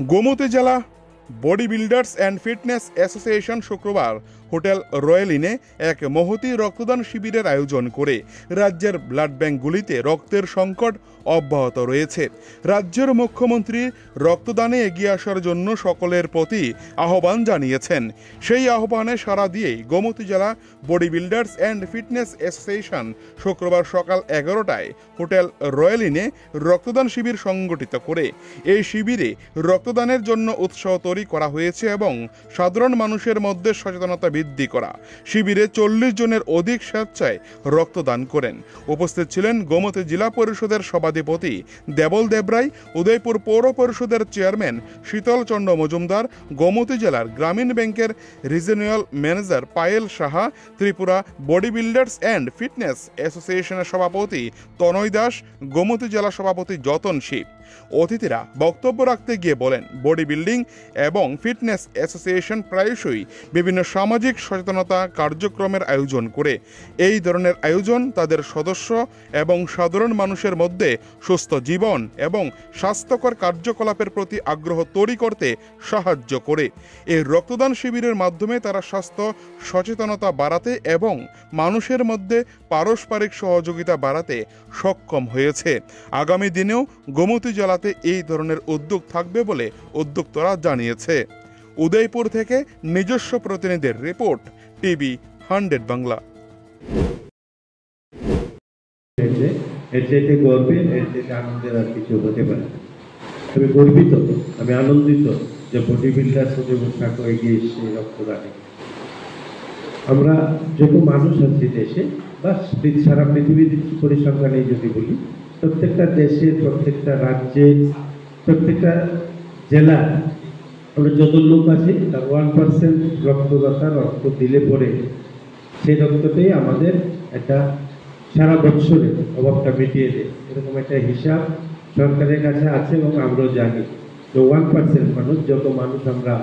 গোমতী জেলা body builders and fitness association শুক্রবার hotel royal ইনে এক মহতী রক্তদান শিবিরের আয়োজন করে রাজ্যের ব্লাড ব্যাংকগুলিতে রক্তের সংকট অব্যাহত রয়েছে। রাজ্যের মুখ্যমন্ত্রী রক্তদানে এগিয়ে আসার জন্য সকলের প্রতি আহ্বান জানিয়েছেন। সেই আহ্বানে সাড়া দিয়েই গোমতী জেলা body builders and fitness association শুক্রবার সকাল 11টায় হোটেল রয়্যাল ইনে রক্তদান শিবির সংগঠিত করে এই শিবিরে রক্তদানের জন্য উৎসাহ তৈরি করা হয়েছে এবং সাধারণ মানুষের মধ্যে সচেতনতা বৃদ্ধি করা। শিবিরে 40 জনের অধিক স্বেচ্ছায় রক্তদান করেন। উপস্থিত ছিলেন গোমতী জেলা পরিষদের সভাধিপতি দেবল দেবরাই, উদয়পুর পৌর পরিষদের চেয়ারম্যান শীতল চন্দ্র মজুমদার, গোমতী জেলার গ্রামীণ ব্যাংকের regional manager Payel Saha, Tripura body builders and fitness অ্যাসোসিয়েশনের সভাপতি তনয় দাস, গোমতী জেলা সভাপতি যতন শিব। অতিথিরা বক্তব্য রাখতে গিয়ে বলেন, বডি বিল্ডিং এবং ফিটনেস অ্যাসোসিয়েশন প্রায়শই বিভিন্ন সামাজিক সচেতনতা কার্যক্রমের আয়োজন করে। এই ধরনের আয়োজন তাদের সদস্য এবং সাধারণ মানুষের মধ্যে সুস্থ জীবন এবং স্বাস্থ্যকর কার্যকলাপের প্রতি আগ্রহ তৈরি করতে সাহায্য করে। এই রক্তদান শিবিরের মাধ্যমে তারা স্বাস্থ্য সচেতনতা বাড়াতে এবং মানুষের মধ্যে পারস্পরিক সহযোগিতা বাড়াতে সক্ষম হয়েছে। আগামী দিনেও গোমতী জেলাতে এই ধরনের উদ্যোগ থাকবে বলে উদ্যোক্তারা জানিয়েছে। উদয়পুর থেকে নিজস্ব প্রতিনিধির রিপোর্ট, টিভি 100 বাংলা। গর্বের আনন্দের আর কিছু হতে পারে। আমি গর্বিত, আমি আনন্দিত যে বডি বিল্ডার্স ঠাকুর এগিয়ে এসছে রক্তদানে। আমরা যত মানুষ আছি দেশে বা সারা পৃথিবীর পরিসংখ্যান নেই যদি বলি, প্রত্যেকটা দেশে, প্রত্যেকটা রাজ্যে, প্রত্যেকটা জেলা আমরা যত লোক আছি তার 1% রক্তদাতা রক্ত দিলে পরে সেই রক্তটাই আমাদের একটা সারা বছরের অভাবটা মিটিয়ে দেয়। এরকম একটা হিসাব সরকারের কাছে আছে এবং আমরাও জানি। তো 1% মানুষ, যত মানুষ আমরা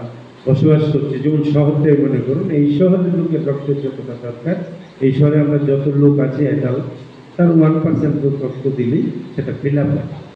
বসবাস করছি, যেমন শহরটাই মনে করুন, এই শহরের লোকের রক্তের যতটা দরকার, এই শহরে আমরা যত লোক আছি এটা তার 1% রক্ত দিলেই সেটা ফিল আপ হয়।